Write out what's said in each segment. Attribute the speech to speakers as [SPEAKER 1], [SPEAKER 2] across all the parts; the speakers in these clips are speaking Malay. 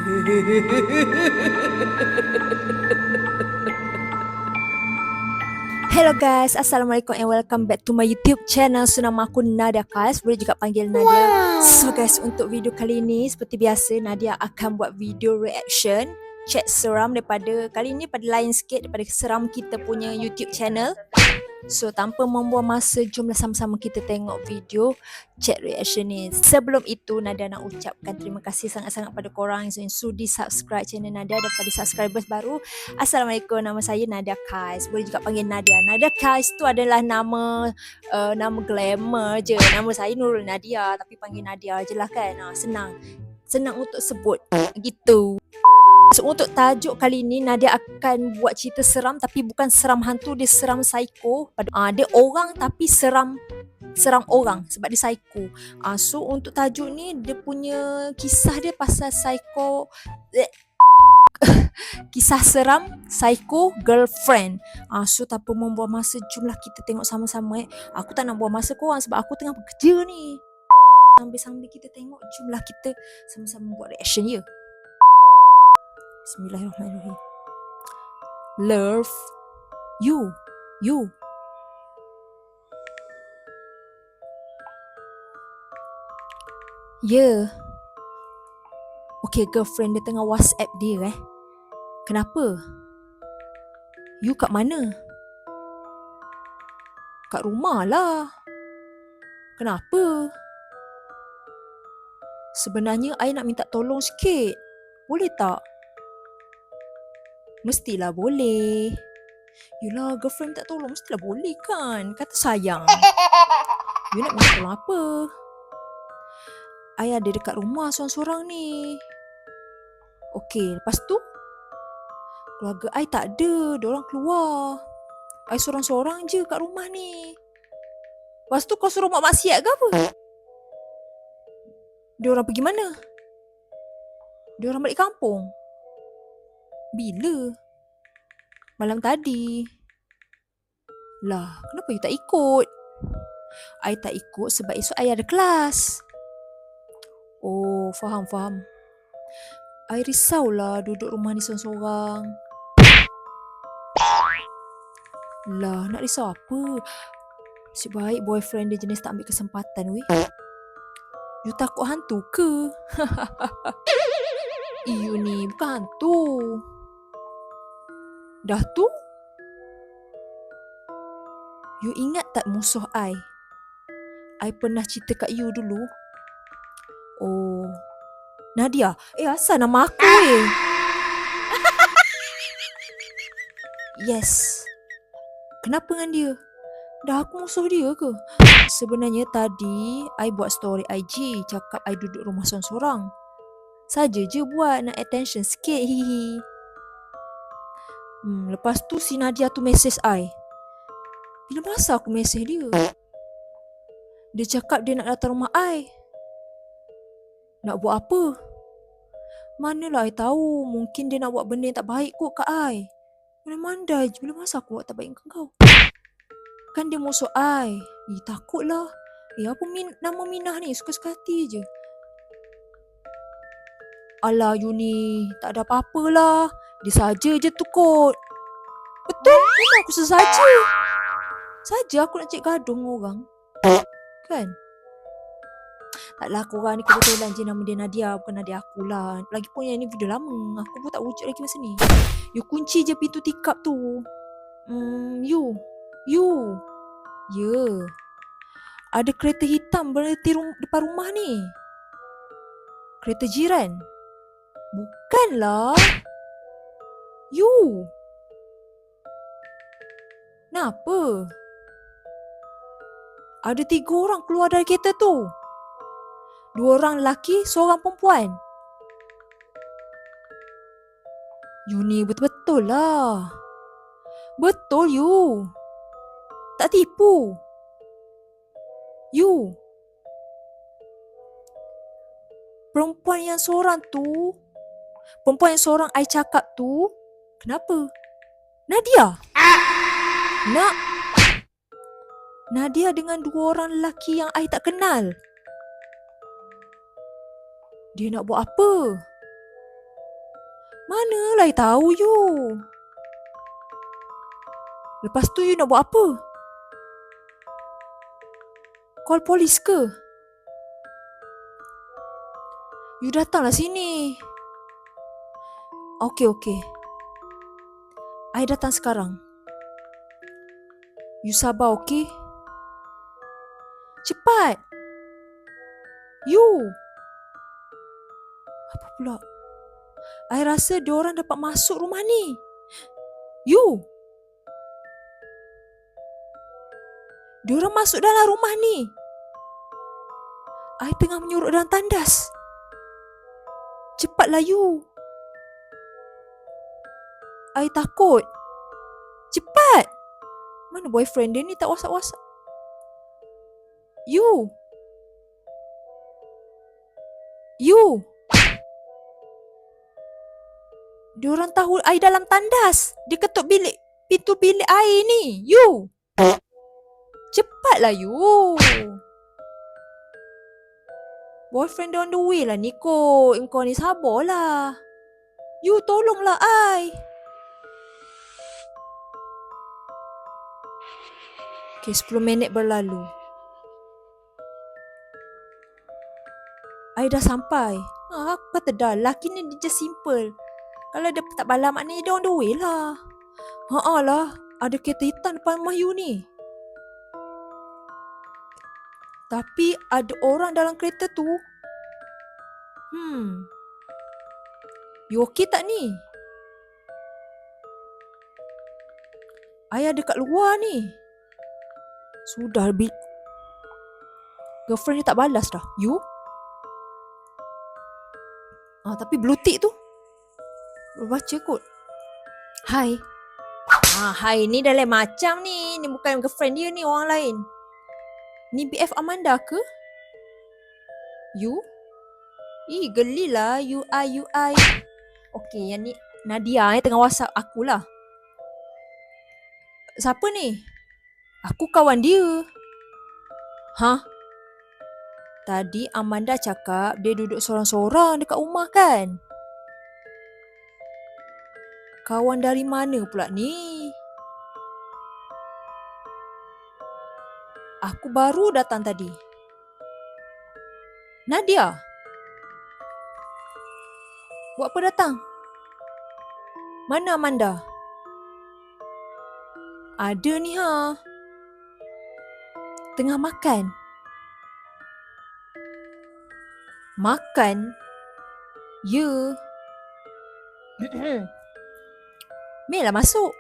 [SPEAKER 1] Hello guys, Assalamualaikum and welcome back to my YouTube channel. So nama aku Nadia Kais, boleh juga panggil Nadia. So guys, untuk video kali ini seperti biasa Nadia akan buat video reaction chat seram daripada kali ini pada lain sikit daripada seram kita punya YouTube channel. So tanpa membuang masa, jomlah sama-sama kita tengok video chat reaction ni. Sebelum itu Nadia nak ucapkan terima kasih sangat-sangat pada korang yang sudi subscribe channel Nadia dan pada subscribers baru. Assalamualaikum, nama saya Nadia Kais. Boleh juga panggil Nadia. Nadia Kais tu adalah nama glamour je. Nama saya Nurul Nadia tapi panggil Nadia je lah kan. Senang untuk sebut gitu. So, untuk tajuk kali ni Nadia akan buat cerita seram tapi bukan seram hantu, dia seram psycho. Dia orang tapi seram orang sebab dia psycho. So untuk tajuk ni dia punya kisah dia pasal psycho kisah seram psycho girlfriend. So tanpa membuang masa, jomlah kita tengok sama-sama. Aku tak nak buang masa korang sebab aku tengah bekerja ni. Sambil kita tengok, jomlah kita sama-sama buat reaction ya. Bismillahirrahmanirrahim. Love you. Yeah. Okay, girlfriend dia tengah WhatsApp dia Kenapa? You kat mana? Kat rumah lah. Kenapa? Sebenarnya I nak minta tolong sikit. Boleh tak? Mestilah boleh. Yelah, girlfriend minta tolong mestilah boleh kan? Kata sayang. You nak minta tolong apa? I ada dekat rumah seorang-seorang ni. Okey, lepas tu keluarga I tak ada, diorang keluar. I seorang-seorang je kat rumah ni. Lepas tu kau suruh mak maksiat ke apa? Diorang pergi mana? Diorang balik kampung. Bila? Malam tadi. Lah, kenapa you tak ikut? I tak ikut sebab esok I ada kelas. Oh, faham. I risaulah duduk rumah ni seorang-seorang. Lah, nak risau apa? Si baik boyfriend dia jenis tak ambil kesempatan weh. You takut hantu ke? You ni bukan hantu. Dah tu? You ingat tak musuh I? I pernah cerita kat you dulu. Oh, Nadia. Asal nama aku Yes. Kenapa dengan dia? Dah aku musuh dia ke? Sebenarnya tadi I buat story IG cakap I duduk rumah seorang-seorang. Saja je buat nak attention sikit. Hihi. Lepas tu si Nadia tu message I. Bila masa aku message dia? Dia cakap dia nak datang rumah I. Nak buat apa? Manalah I tahu. Mungkin dia nak buat benda yang tak baik kot kat I. Mandai je. Bila masa aku buat tak baik kat kau? Kan dia musuh I. Takutlah. Apa nama Minah ni? Suka-suka hati je. Alah you ni. Tak ada apa-apalah. Dia saja je tu kot. Betul? Memang aku sesaja. Saja aku nak cek gaduh dengan orang. Kan? Taklah korang ni kebetulan je nama dia Nadia. Bukan Nadia akulah. Lagipun yang ni video lama. Aku pun tak wujud lagi masa ni. You kunci je pintu tikap tu. You. Ya. Ada kereta hitam berhenti depan rumah ni. Kereta jiran. Bukanlah. You. Kenapa? Ada 3 orang keluar dari kereta tu. 2 orang lelaki, seorang perempuan. You ni betul-betul lah. Betul you. Tak tipu. You. Perempuan yang seorang I cakap tu, kenapa? Nadia. Nadia dengan 2 orang lelaki yang I tak kenal. Dia nak buat apa? Manalah I tahu you. Lepas tu you nak buat apa? Call polis ke? You datanglah sini. Okay. I datang sekarang. You sabar, okay? Cepat. You. Apa pula? I rasa diorang dapat masuk rumah ni. You. Diorang masuk dalam rumah ni. I tengah menyurut dalam tandas. Cepatlah you. I takut. Cepat. Mana boyfriend dia ni tak WhatsApp. You. Diorang tahu I dalam tandas. Dia ketuk pintu bilik air ni. You. Cepatlah you. Boyfriend dia on the way lah ni kot. Kau ni sabarlah. You tolonglah I. Okay, 10 minit berlalu. I dah sampai. Aku kata dah, lelaki ni dia just simple. Kalau dia tak bala maknanya dia on the way lah. Lah, ada kereta hitam depan rumah you ni. Tapi ada orang dalam kereta tu. You okay tak ni? I ada kat luar ni. Sudah girlfriend dia tak balas dah. You? Tapi blue tick tu baca kot. Hai. Hai ni dah lain macam ni. Ni bukan girlfriend dia ni, orang lain. Ni BF Amanda ke? You? Geli lah. You I. Okay, yang ni Nadia tengah WhatsApp akulah. Siapa ni? Aku kawan dia. Tadi Amanda cakap dia duduk sorang-sorang dekat rumah kan? Kawan dari mana pula ni? Aku baru datang tadi. Nadia? Buat apa datang? Mana Amanda? Ada ni Tengah makan. Makan? Ya. Mela masuk.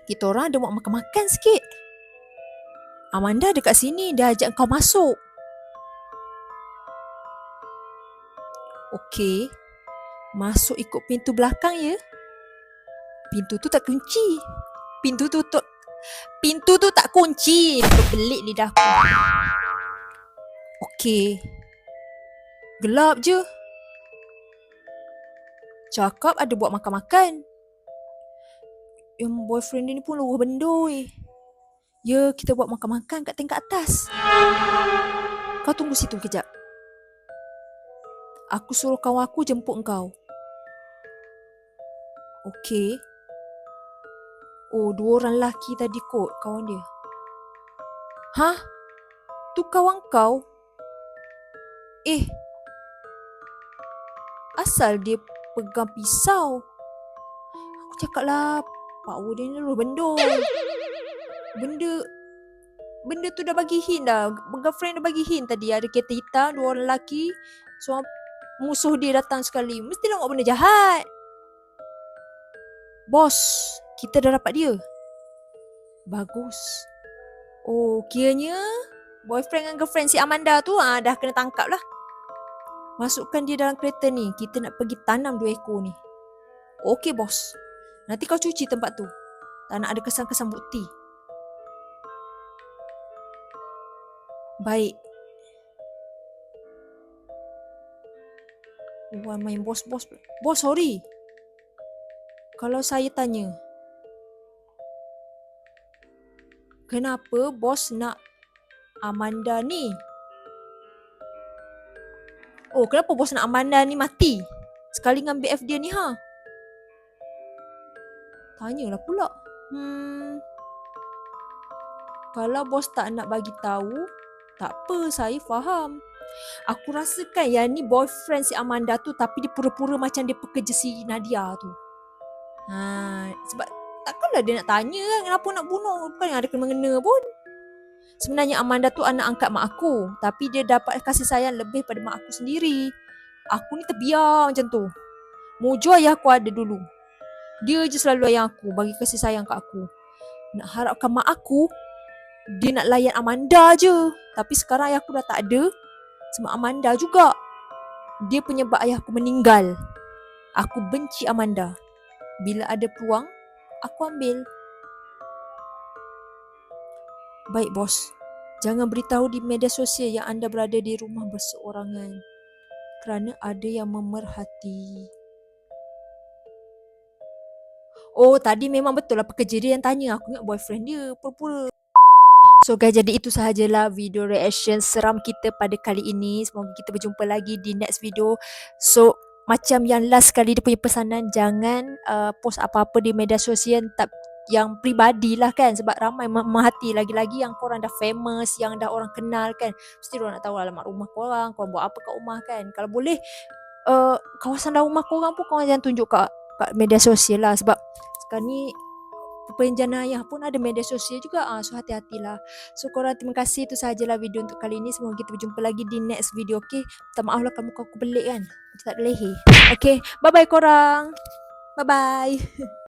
[SPEAKER 1] Kita orang ada buat makan-makan sikit. Amanda dekat sini dah ajak kau masuk. Okey. Masuk ikut pintu belakang ya. Pintu tu tak kunci. Pintu tu tak kunci. Berbelit lidahku. Okey. Gelap je. Cakap ada buat makan-makan. Yang boyfriend dia ni pun luruh benda Ya, kita buat makan-makan kat tingkat atas. Kau tunggu situ kejap. Aku suruh kawan aku jemput kau. Okey. Oh, 2 orang lelaki tadi kot kawan dia. Tu kawan kau? Asal dia pegang pisau. Aku cakap lah, power dia ni luruh benda. Benda tu dah bagi hint dah. Girlfriend dah bagi hint tadi. Ada kereta hitam, 2 orang lelaki. Seorang musuh dia datang sekali. Mesti nak buat benda jahat. Bos, kita dah dapat dia. Bagus. Oh, kiranya boyfriend dan girlfriend si Amanda tu dah kena tangkap lah. Masukkan dia dalam kereta ni. Kita nak pergi tanam 2 ekor ni. Okey bos. Nanti kau cuci tempat tu. Tak nak ada kesan-kesan bukti. Baik. Main bos. Bos, sorry. Kalau saya tanya, kenapa bos nak Amanda ni? Oh, kenapa bos nak Amanda ni mati? Sekali dengan BF dia ni Tanyalah pula. Kalau bos tak nak bagi tahu, tak apa, saya faham. Aku rasa kan yang ni boyfriend si Amanda tu, tapi dia pura-pura macam dia pekerja si Nadia tu. Sebab takkanlah dia nak tanya kan kenapa nak bunuh, bukan yang ada kena-mengena pun. Sebenarnya Amanda tu anak angkat mak aku, tapi dia dapat kasih sayang lebih pada mak aku sendiri. Aku ni terbiar macam tu. Mojo ayah aku ada dulu. Dia je selalu ayah aku, bagi kasih sayang kat aku. Nak harapkan mak aku, dia nak layan Amanda je. Tapi sekarang ayah aku dah tak ada, sebab Amanda juga. Dia penyebab ayah aku meninggal. Aku benci Amanda. Bila ada peluang, aku ambil. Baik bos, jangan beritahu di media sosial yang anda berada di rumah berseorangan, kerana ada yang memerhati. Oh, tadi memang betul lah pekerja dia yang tanya. Aku ingat boyfriend dia, pura-pura. So guys, jadi itu sahajalah video reaction seram kita pada kali ini. Semoga kita berjumpa lagi di next video. So macam yang last kali dia punya pesanan, jangan post apa-apa di media sosial yang pribadi lah kan, sebab ramai memerhati, lagi-lagi yang korang dah famous, yang dah orang kenal kan, mesti orang nak tahu alamat rumah korang buat apa kat rumah kan. Kalau boleh kawasan dalam rumah korang pun korang jangan tunjuk kat media sosial lah, sebab sekarang ni penjenayah pun ada media sosial juga. So hati-hatilah. So korang, terima kasih. Itu sahajalah video untuk kali ini. Semoga kita berjumpa lagi di next video. Okay, minta maaf lah kalau muka aku pelik kan, macam tak ada leher. Okay, bye bye korang. Bye bye.